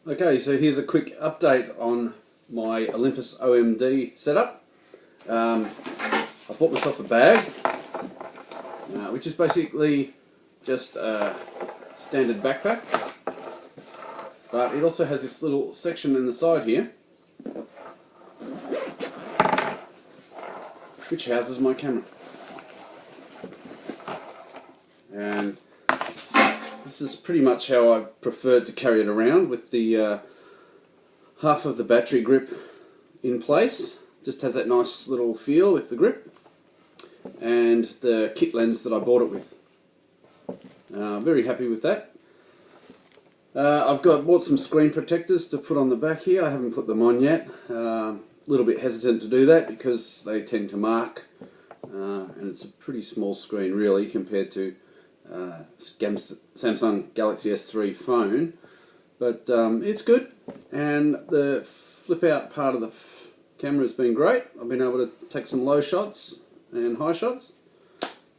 Okay, so here's a quick update on my Olympus OMD setup. I bought myself a bag, which is basically just a standard backpack, but it also has this little section in the side here, which houses my camera. And this is pretty much how I preferred to carry it around, with the half of the battery grip in place. Just has that nice little feel with the grip, and the kit lens that I bought it with. Very happy with that. I've bought some screen protectors to put on the back here. I haven't put them on yet. A little bit hesitant to do that because they tend to mark, and it's a pretty small screen really compared to Samsung Galaxy S3 phone, but it's good, and the flip out part of the camera has been great. I've been able to take some low shots and high shots,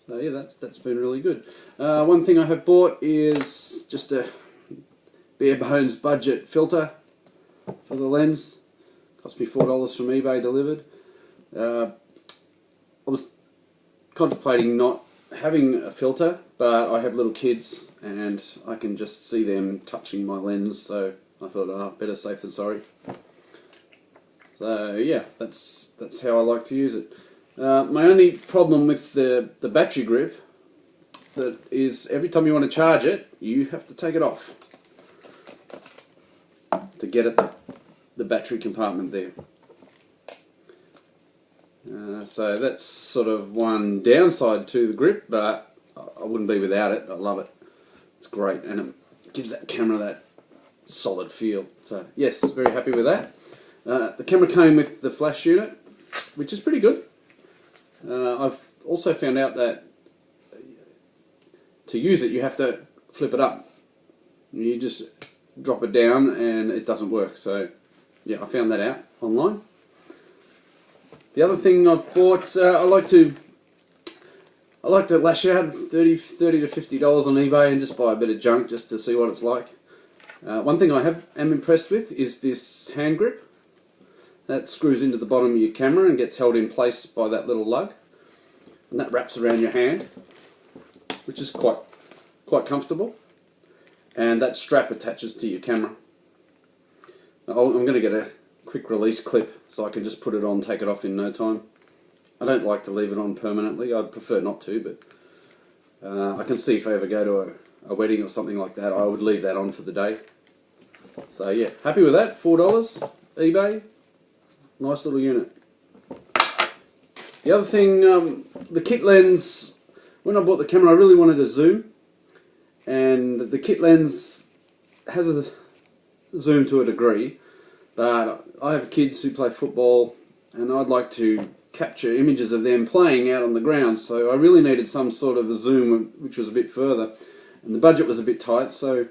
so yeah, that's been really good. One thing I have bought is just a bare bones budget filter for the lens. Cost me $4 from eBay delivered. I was contemplating not having a filter, but I have little kids and I can just see them touching my lens, so I thought, better safe than sorry. So yeah, that's how I like to use it. My only problem with the battery grip is every time you want to charge it, you have to take it off to get at the battery compartment there. So that's sort of one downside to the grip, but I wouldn't be without it. I love it. It's great, and it gives that camera that solid feel. So yes, very happy with that. The camera came with the flash unit, which is pretty good. I've also found out that to use it you have to flip it up. You just drop it down and it doesn't work. So yeah, I found that out online. The other thing I've bought, I like to lash out $30 to $50 on eBay and just buy a bit of junk just to see what it's like. One thing I am impressed with is this hand grip. That screws into the bottom of your camera and gets held in place by that little lug, and that wraps around your hand, which is quite comfortable. And that strap attaches to your camera. I'm going to get a quick release clip so I can just put it on, take it off in no time. I don't like to leave it on permanently. I'd prefer not to, but I can see if I ever go to a wedding or something like that, I would leave that on for the day. So yeah, happy with that. $4 eBay. Nice little unit. The other thing, the kit lens, when I bought the camera I really wanted a zoom, and the kit lens has a zoom to a degree, but I have kids who play football and I'd like to capture images of them playing out on the ground, so I really needed some sort of a zoom which was a bit further, and the budget was a bit tight, so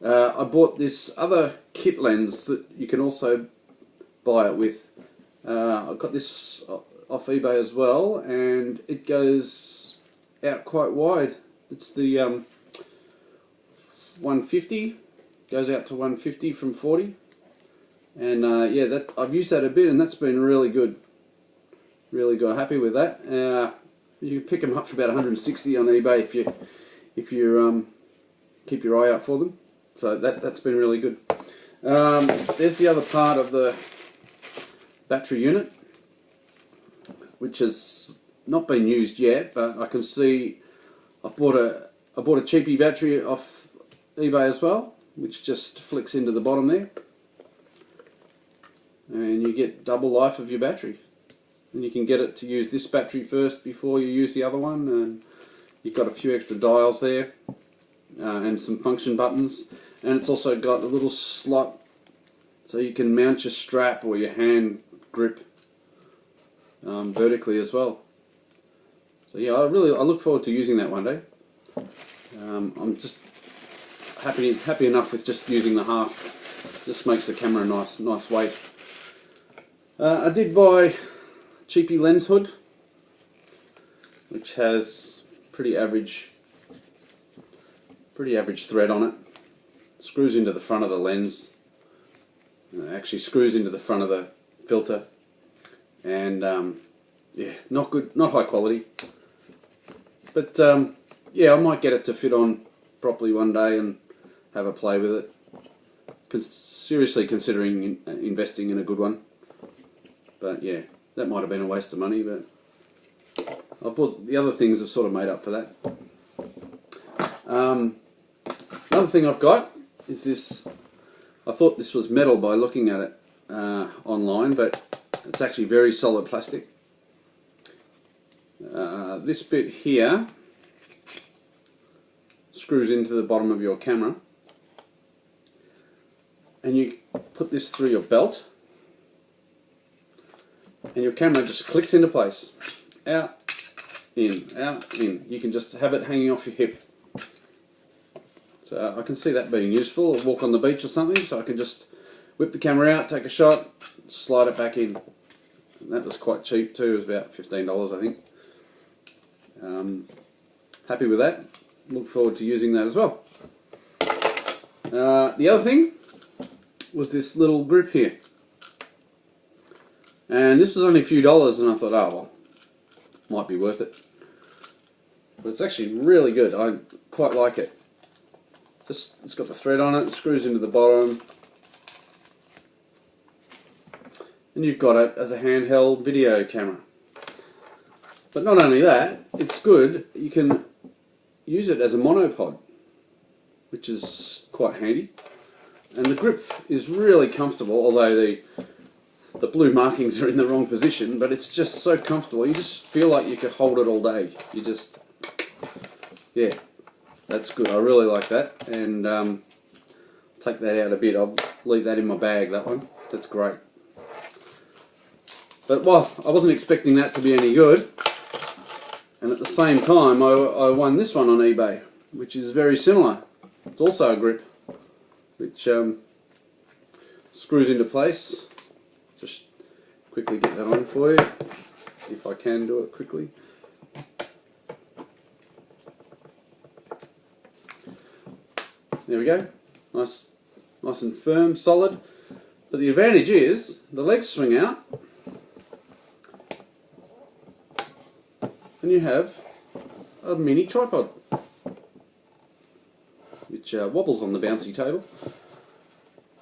I bought this other kit lens that you can also buy it with. I got this off eBay as well, and it goes out quite wide. It's the 150, goes out to 150 from 40, and yeah, I've used that a bit, and that's been really good. Really good. Happy with that. You can pick them up for about 160 on eBay if you keep your eye out for them. So that's been really good. There's the other part of the battery unit, which has not been used yet, but I can see I bought a cheapy battery off eBay as well, which just flicks into the bottom there, and you get double life of your battery. And you can get it to use this battery first before you use the other one, and you've got a few extra dials there, and some function buttons, and it's also got a little slot so you can mount your strap or your hand grip vertically as well. So yeah, I look forward to using that one day. I'm just happy enough with just using the half. Just makes the camera nice weight. I did buy cheapy lens hood, which has pretty average thread on it. Screws into the front of the lens, Actually screws into the front of the filter, and yeah, not good, not high quality. But yeah, I might get it to fit on properly one day and have a play with it. Seriously considering investing in a good one. But yeah, that might have been a waste of money, but I bought the other things have sort of made up for that. Another thing I've got is this. I thought this was metal by looking at it online, but it's actually very solid plastic. This bit here screws into the bottom of your camera, and you put this through your belt, and your camera just clicks into place. Out, in, out, in. You can just have it hanging off your hip. So I can see that being useful. Or walk on the beach or something, so I can just whip the camera out, take a shot, slide it back in. And that was quite cheap too. It was about $15, I think. Happy with that. Look forward to using that as well. The other thing was this little grip here. And this was only a few dollars, and I thought, oh well, might be worth it. But it's actually really good. I quite like it. Just, it's got the thread on it, screws into the bottom, and you've got it as a handheld video camera. But not only that, it's good, you can use it as a monopod, which is quite handy. And the grip is really comfortable, although the blue markings are in the wrong position, but it's just so comfortable. You just feel like you could hold it all day. You just, yeah. That's good, I really like that, and take that out a bit. I'll leave that in my bag, that one. That's great. But well, I wasn't expecting that to be any good, and at the same time I won this one on eBay, which is very similar. It's also a grip, which screws into place. Just quickly get that on for you, if I can do it quickly. There we go, nice and firm, solid. But the advantage is, the legs swing out, and you have a mini tripod, which wobbles on the bouncy table.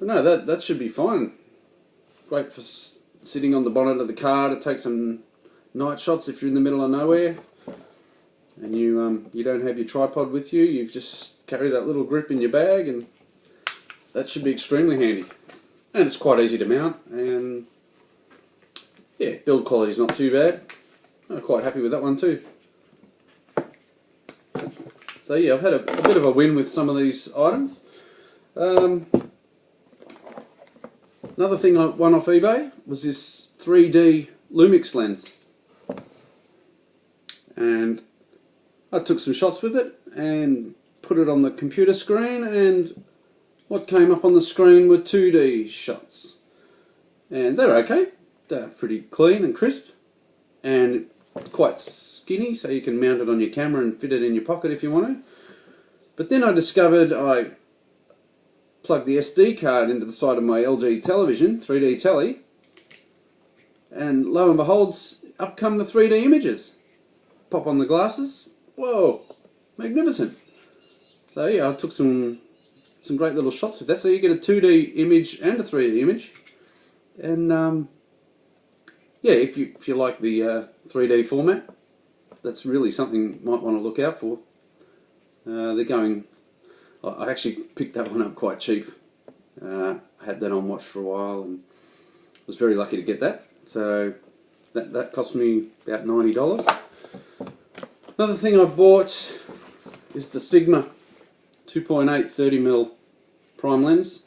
But no, that should be fine. Great for sitting on the bonnet of the car to take some night shots if you're in the middle of nowhere, and you don't have your tripod with you. You've just carry that little grip in your bag, and that should be extremely handy. And it's quite easy to mount, and yeah, build quality is not too bad. I'm quite happy with that one too. So yeah, I've had a bit of a win with some of these items. Another thing I won off eBay was this 3D Lumix lens, and I took some shots with it and put it on the computer screen, and what came up on the screen were 2D shots, and they're okay. They're pretty clean and crisp, and quite skinny, so you can mount it on your camera and fit it in your pocket if you want to. But then I discovered I plugged the SD card into the side of my LG television, 3D telly, and lo and behold, up come the 3D images. Pop on the glasses, whoa, magnificent. So yeah, I took some great little shots with that. So you get a 2D image and a 3D image, and yeah, if you like the 3D format, that's really something you might want to look out for. They're going. I actually picked that one up quite cheap. I had that on watch for a while and was very lucky to get that. So that cost me about $90. Another thing I bought is the Sigma 2.8 30mm prime lens,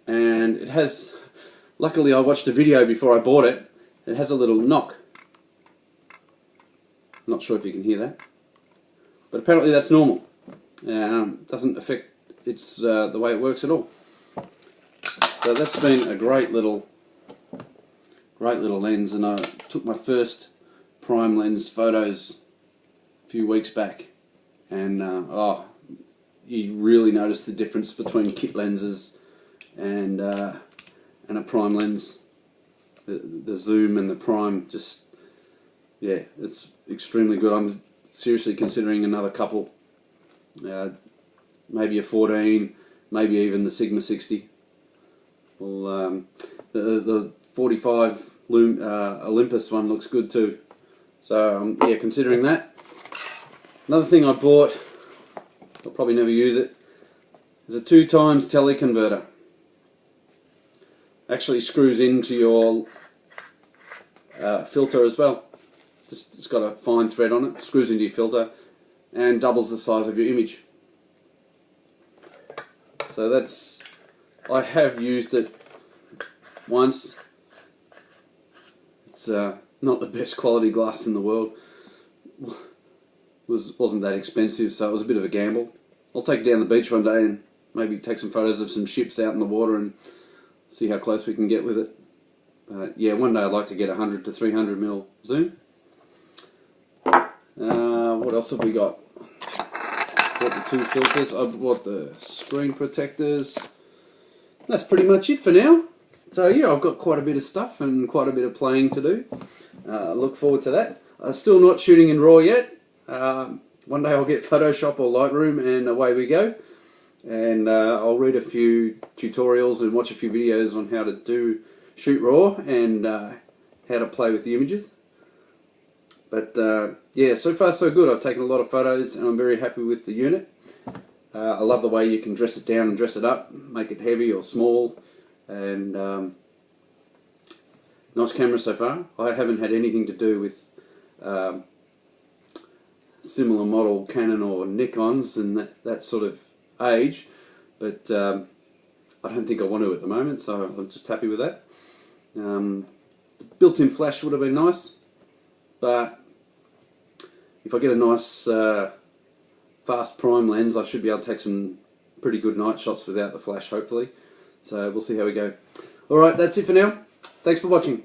and it has, luckily I watched a video before I bought it, it has a little knock. I'm not sure if you can hear that, but apparently that's normal. Doesn't affect its the way it works at all. So that's been a great little lens, and I took my first prime lens photos a few weeks back, and oh, you really notice the difference between kit lenses and a prime lens. The zoom and the prime, just, yeah, it's extremely good. I'm seriously considering another couple, maybe a 14, maybe even the Sigma 60. Well, the 45 Olympus one looks good too. So yeah, considering that. Another thing I bought, I'll probably never use it, is a 2x teleconverter. Actually screws into your filter as well. It's got a fine thread on it, screws into your filter, and doubles the size of your image. So that's, I have used it once. It's not the best quality glass in the world. Wasn't that expensive, so it was a bit of a gamble. I'll take it down the beach one day and maybe take some photos of some ships out in the water and see how close we can get with it. Yeah, one day I'd like to get 100 to 300mm zoom. What else have we got? Bought the 2 filters. I bought the screen protectors. That's pretty much it for now. So yeah, I've got quite a bit of stuff and quite a bit of playing to do. Look forward to that. I'm still not shooting in RAW yet. One day I'll get Photoshop or Lightroom and away we go. And I'll read a few tutorials and watch a few videos on how to shoot RAW and how to play with the images. But yeah, so far so good. I've taken a lot of photos and I'm very happy with the unit. I love the way you can dress it down and dress it up, make it heavy or small, and nice camera so far. I haven't had anything to do with similar model Canon or Nikons and that sort of age, but I don't think I want to at the moment, so I'm just happy with that. Built-in flash would have been nice, but if I get a nice fast prime lens, I should be able to take some pretty good night shots without the flash, hopefully. So we'll see how we go. Alright, that's it for now. Thanks for watching.